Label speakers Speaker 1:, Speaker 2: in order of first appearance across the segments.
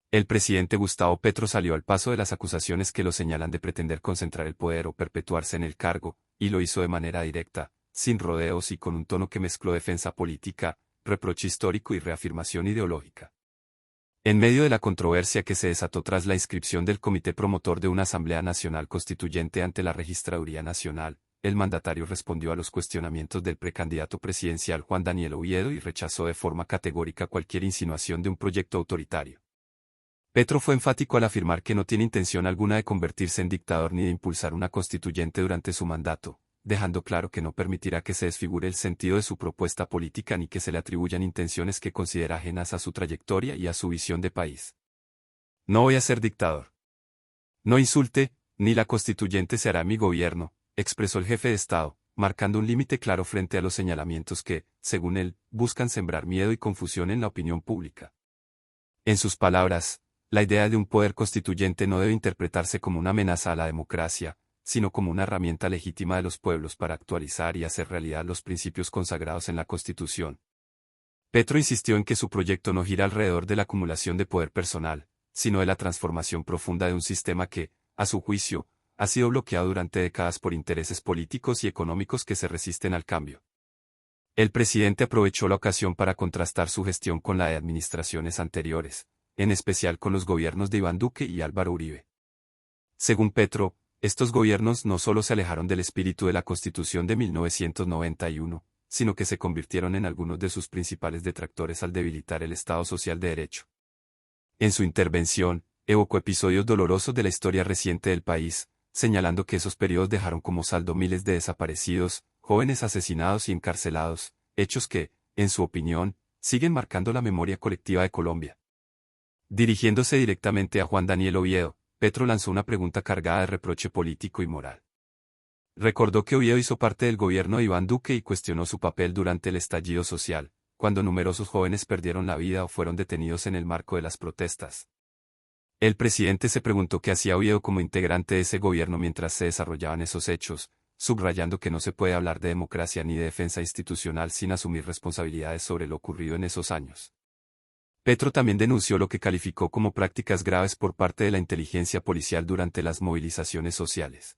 Speaker 1: El presidente Gustavo Petro salió al paso de las acusaciones que lo señalan de pretender concentrar el poder o perpetuarse en el cargo, y lo hizo de manera directa, sin rodeos y con un tono que mezcló defensa política, reproche histórico y reafirmación ideológica. En medio de la controversia que se desató tras la inscripción del comité promotor de una Asamblea Nacional Constituyente ante la Registraduría Nacional, el mandatario respondió a los cuestionamientos del precandidato presidencial Juan Daniel Oviedo y rechazó de forma categórica cualquier insinuación de un proyecto autoritario. Petro fue enfático al afirmar que no tiene intención alguna de convertirse en dictador ni de impulsar una constituyente durante su mandato, dejando claro que no permitirá que se desfigure el sentido de su propuesta política ni que se le atribuyan intenciones que considera ajenas a su trayectoria y a su visión de país. No voy a ser dictador. No insulte, ni la constituyente se hará mi gobierno, expresó el jefe de Estado, marcando un límite claro frente a los señalamientos que, según él, buscan sembrar miedo y confusión en la opinión pública. En sus palabras, la idea de un poder constituyente no debe interpretarse como una amenaza a la democracia, sino como una herramienta legítima de los pueblos para actualizar y hacer realidad los principios consagrados en la Constitución. Petro insistió en que su proyecto no gira alrededor de la acumulación de poder personal, sino de la transformación profunda de un sistema que, a su juicio, ha sido bloqueado durante décadas por intereses políticos y económicos que se resisten al cambio. El presidente aprovechó la ocasión para contrastar su gestión con la de administraciones anteriores, en especial con los gobiernos de Iván Duque y Álvaro Uribe. Según Petro, estos gobiernos no solo se alejaron del espíritu de la Constitución de 1991, sino que se convirtieron en algunos de sus principales detractores al debilitar el Estado social de derecho. En su intervención, evocó episodios dolorosos de la historia reciente del país, señalando que esos periodos dejaron como saldo miles de desaparecidos, jóvenes asesinados y encarcelados, hechos que, en su opinión, siguen marcando la memoria colectiva de Colombia. Dirigiéndose directamente a Juan Daniel Oviedo, Petro lanzó una pregunta cargada de reproche político y moral. Recordó que Oviedo hizo parte del gobierno de Iván Duque y cuestionó su papel durante el estallido social, cuando numerosos jóvenes perdieron la vida o fueron detenidos en el marco de las protestas. El presidente se preguntó qué hacía Oviedo como integrante de ese gobierno mientras se desarrollaban esos hechos, subrayando que no se puede hablar de democracia ni de defensa institucional sin asumir responsabilidades sobre lo ocurrido en esos años. Petro también denunció lo que calificó como prácticas graves por parte de la inteligencia policial durante las movilizaciones sociales.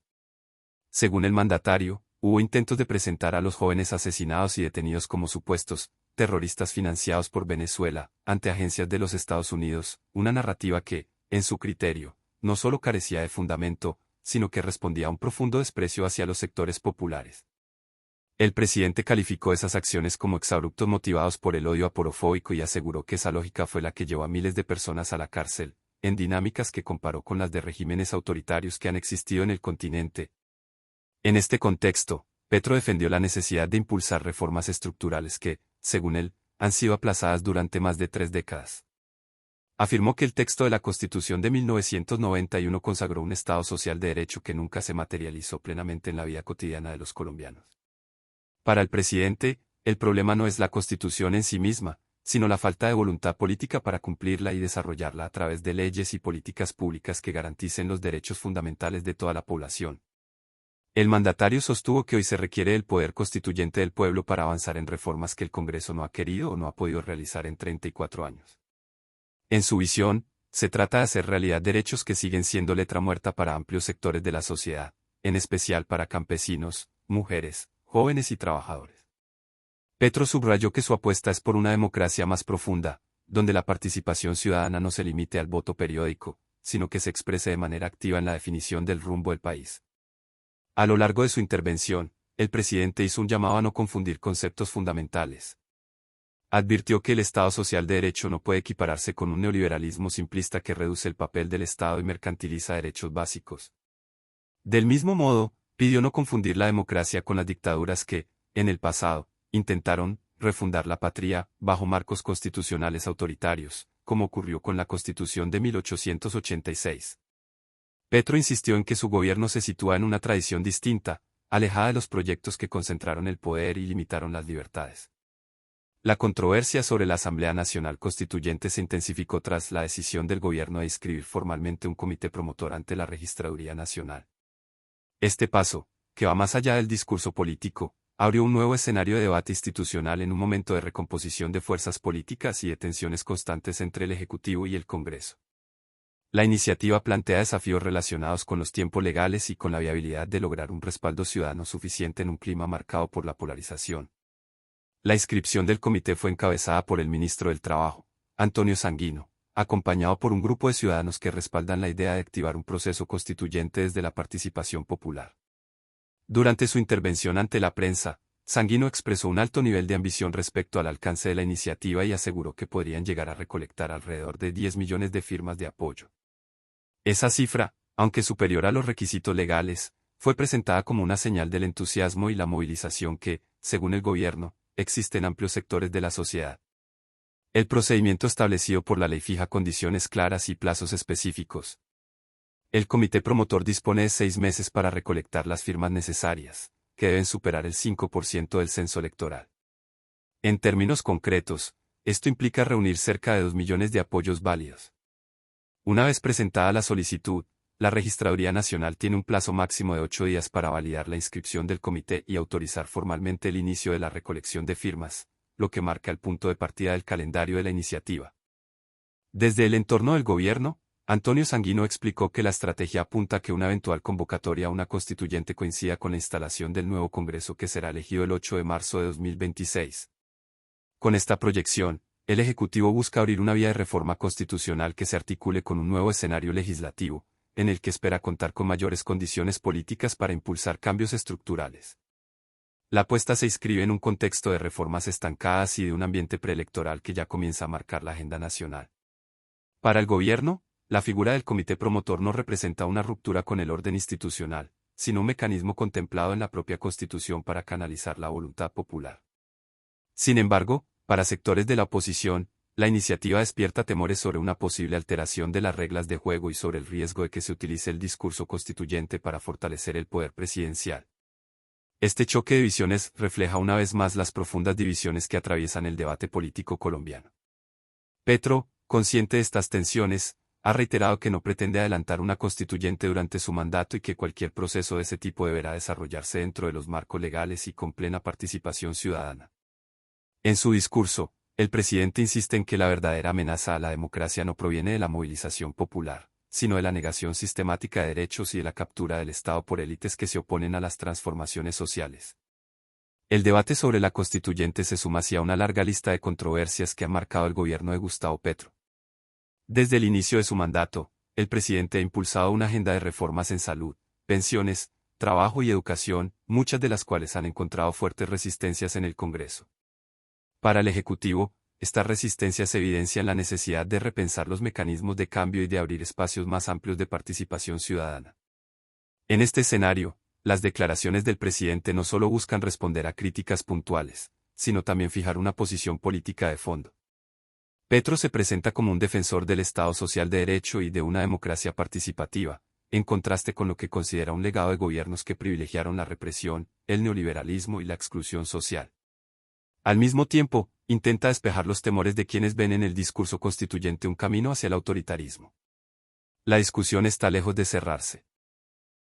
Speaker 1: Según el mandatario, hubo intentos de presentar a los jóvenes asesinados y detenidos como supuestos terroristas financiados por Venezuela, ante agencias de los Estados Unidos, una narrativa que, en su criterio, no solo carecía de fundamento, sino que respondía a un profundo desprecio hacia los sectores populares. El presidente calificó esas acciones como exabruptos motivados por el odio aporofóbico y aseguró que esa lógica fue la que llevó a miles de personas a la cárcel, en dinámicas que comparó con las de regímenes autoritarios que han existido en el continente. En este contexto, Petro defendió la necesidad de impulsar reformas estructurales que, según él, han sido aplazadas durante más de 3 décadas. Afirmó que el texto de la Constitución de 1991 consagró un Estado social de derecho que nunca se materializó plenamente en la vida cotidiana de los colombianos. Para el presidente, el problema no es la Constitución en sí misma, sino la falta de voluntad política para cumplirla y desarrollarla a través de leyes y políticas públicas que garanticen los derechos fundamentales de toda la población. El mandatario sostuvo que hoy se requiere el poder constituyente del pueblo para avanzar en reformas que el Congreso no ha querido o no ha podido realizar en 34 años. En su visión, se trata de hacer realidad derechos que siguen siendo letra muerta para amplios sectores de la sociedad, en especial para campesinos, mujeres, jóvenes y trabajadores. Petro subrayó que su apuesta es por una democracia más profunda, donde la participación ciudadana no se limite al voto periódico, sino que se exprese de manera activa en la definición del rumbo del país. A lo largo de su intervención, el presidente hizo un llamado a no confundir conceptos fundamentales. Advirtió que el Estado social de derecho no puede equipararse con un neoliberalismo simplista que reduce el papel del Estado y mercantiliza derechos básicos. Del mismo modo, pidió no confundir la democracia con las dictaduras que, en el pasado, intentaron refundar la patria bajo marcos constitucionales autoritarios, como ocurrió con la Constitución de 1886. Petro insistió en que su gobierno se sitúa en una tradición distinta, alejada de los proyectos que concentraron el poder y limitaron las libertades. La controversia sobre la Asamblea Nacional Constituyente se intensificó tras la decisión del gobierno de inscribir formalmente un comité promotor ante la Registraduría Nacional. Este paso, que va más allá del discurso político, abrió un nuevo escenario de debate institucional en un momento de recomposición de fuerzas políticas y de tensiones constantes entre el Ejecutivo y el Congreso. La iniciativa plantea desafíos relacionados con los tiempos legales y con la viabilidad de lograr un respaldo ciudadano suficiente en un clima marcado por la polarización. La inscripción del comité fue encabezada por el ministro del Trabajo, Antonio Sanguino, acompañado por un grupo de ciudadanos que respaldan la idea de activar un proceso constituyente desde la participación popular. Durante su intervención ante la prensa, Sanguino expresó un alto nivel de ambición respecto al alcance de la iniciativa y aseguró que podrían llegar a recolectar alrededor de 10 millones de firmas de apoyo. Esa cifra, aunque superior a los requisitos legales, fue presentada como una señal del entusiasmo y la movilización que, según el gobierno, existe en amplios sectores de la sociedad. El procedimiento establecido por la ley fija condiciones claras y plazos específicos. El comité promotor dispone de 6 meses para recolectar las firmas necesarias, que deben superar el 5% del censo electoral. En términos concretos, esto implica reunir cerca de 2 millones de apoyos válidos. Una vez presentada la solicitud, la Registraduría Nacional tiene un plazo máximo de 8 días para validar la inscripción del comité y autorizar formalmente el inicio de la recolección de firmas, lo que marca el punto de partida del calendario de la iniciativa. Desde el entorno del gobierno, Antonio Sanguino explicó que la estrategia apunta a que una eventual convocatoria a una constituyente coincida con la instalación del nuevo Congreso que será elegido el 8 de marzo de 2026. Con esta proyección, el Ejecutivo busca abrir una vía de reforma constitucional que se articule con un nuevo escenario legislativo, en el que espera contar con mayores condiciones políticas para impulsar cambios estructurales. La apuesta se inscribe en un contexto de reformas estancadas y de un ambiente preelectoral que ya comienza a marcar la agenda nacional. Para el gobierno, la figura del comité promotor no representa una ruptura con el orden institucional, sino un mecanismo contemplado en la propia Constitución para canalizar la voluntad popular. Sin embargo, para sectores de la oposición, la iniciativa despierta temores sobre una posible alteración de las reglas de juego y sobre el riesgo de que se utilice el discurso constituyente para fortalecer el poder presidencial. Este choque de visiones refleja una vez más las profundas divisiones que atraviesan el debate político colombiano. Petro, consciente de estas tensiones, ha reiterado que no pretende adelantar una constituyente durante su mandato y que cualquier proceso de ese tipo deberá desarrollarse dentro de los marcos legales y con plena participación ciudadana. En su discurso, el presidente insiste en que la verdadera amenaza a la democracia no proviene de la movilización popular, sino de la negación sistemática de derechos y de la captura del Estado por élites que se oponen a las transformaciones sociales. El debate sobre la constituyente se suma hacia una larga lista de controversias que ha marcado el gobierno de Gustavo Petro. Desde el inicio de su mandato, el presidente ha impulsado una agenda de reformas en salud, pensiones, trabajo y educación, muchas de las cuales han encontrado fuertes resistencias en el Congreso. Para el Ejecutivo, estas resistencias evidencian la necesidad de repensar los mecanismos de cambio y de abrir espacios más amplios de participación ciudadana. En este escenario, las declaraciones del presidente no solo buscan responder a críticas puntuales, sino también fijar una posición política de fondo. Petro se presenta como un defensor del Estado social de derecho y de una democracia participativa, en contraste con lo que considera un legado de gobiernos que privilegiaron la represión, el neoliberalismo y la exclusión social. Al mismo tiempo, intenta despejar los temores de quienes ven en el discurso constituyente un camino hacia el autoritarismo. La discusión está lejos de cerrarse.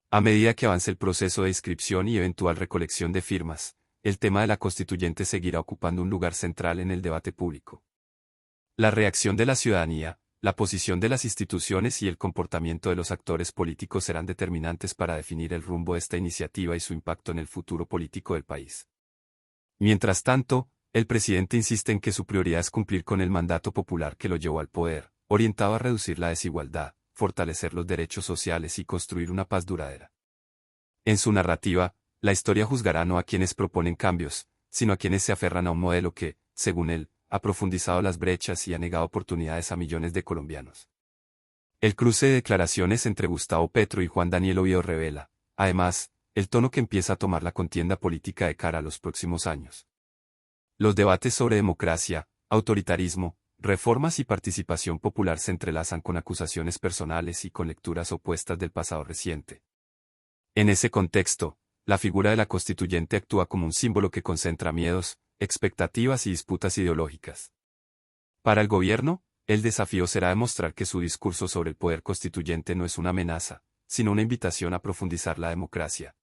Speaker 1: A medida que avance el proceso de inscripción y eventual recolección de firmas, el tema de la constituyente seguirá ocupando un lugar central en el debate público. La reacción de la ciudadanía, la posición de las instituciones y el comportamiento de los actores políticos serán determinantes para definir el rumbo de esta iniciativa y su impacto en el futuro político del país. Mientras tanto, el presidente insiste en que su prioridad es cumplir con el mandato popular que lo llevó al poder, orientado a reducir la desigualdad, fortalecer los derechos sociales y construir una paz duradera. En su narrativa, la historia juzgará no a quienes proponen cambios, sino a quienes se aferran a un modelo que, según él, ha profundizado las brechas y ha negado oportunidades a millones de colombianos. El cruce de declaraciones entre Gustavo Petro y Juan Daniel Oviedo revela, además, el tono que empieza a tomar la contienda política de cara a los próximos años. Los debates sobre democracia, autoritarismo, reformas y participación popular se entrelazan con acusaciones personales y con lecturas opuestas del pasado reciente. En ese contexto, la figura de la constituyente actúa como un símbolo que concentra miedos, expectativas y disputas ideológicas. Para el gobierno, el desafío será demostrar que su discurso sobre el poder constituyente no es una amenaza, sino una invitación a profundizar la democracia.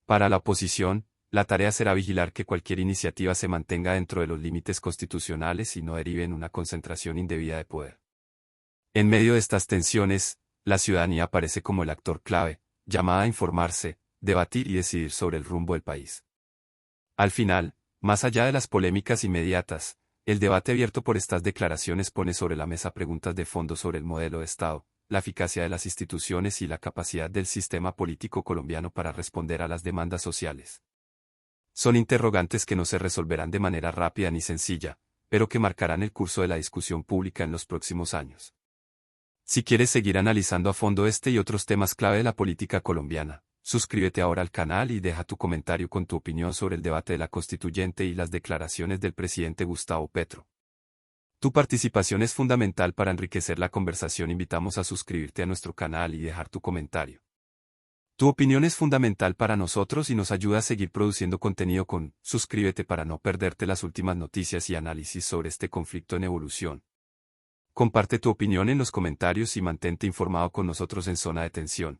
Speaker 1: Para la oposición, la tarea será vigilar que cualquier iniciativa se mantenga dentro de los límites constitucionales y no derive en una concentración indebida de poder. En medio de estas tensiones, la ciudadanía aparece como el actor clave, llamada a informarse, debatir y decidir sobre el rumbo del país. Al final, más allá de las polémicas inmediatas, el debate abierto por estas declaraciones pone sobre la mesa preguntas de fondo sobre el modelo de Estado, la eficacia de las instituciones y la capacidad del sistema político colombiano para responder a las demandas sociales. Son interrogantes que no se resolverán de manera rápida ni sencilla, pero que marcarán el curso de la discusión pública en los próximos años. Si quieres seguir analizando a fondo este y otros temas clave de la política colombiana, suscríbete ahora al canal y deja tu comentario con tu opinión sobre el debate de la Constituyente y las declaraciones del presidente Gustavo Petro. Tu participación es fundamental para enriquecer la conversación. Invitamos a suscribirte a nuestro canal y dejar tu comentario. Tu opinión es fundamental para nosotros y nos ayuda a seguir produciendo contenido suscríbete para no perderte las últimas noticias y análisis sobre este conflicto en evolución. Comparte tu opinión en los comentarios y mantente informado con nosotros en Zona de Tensión.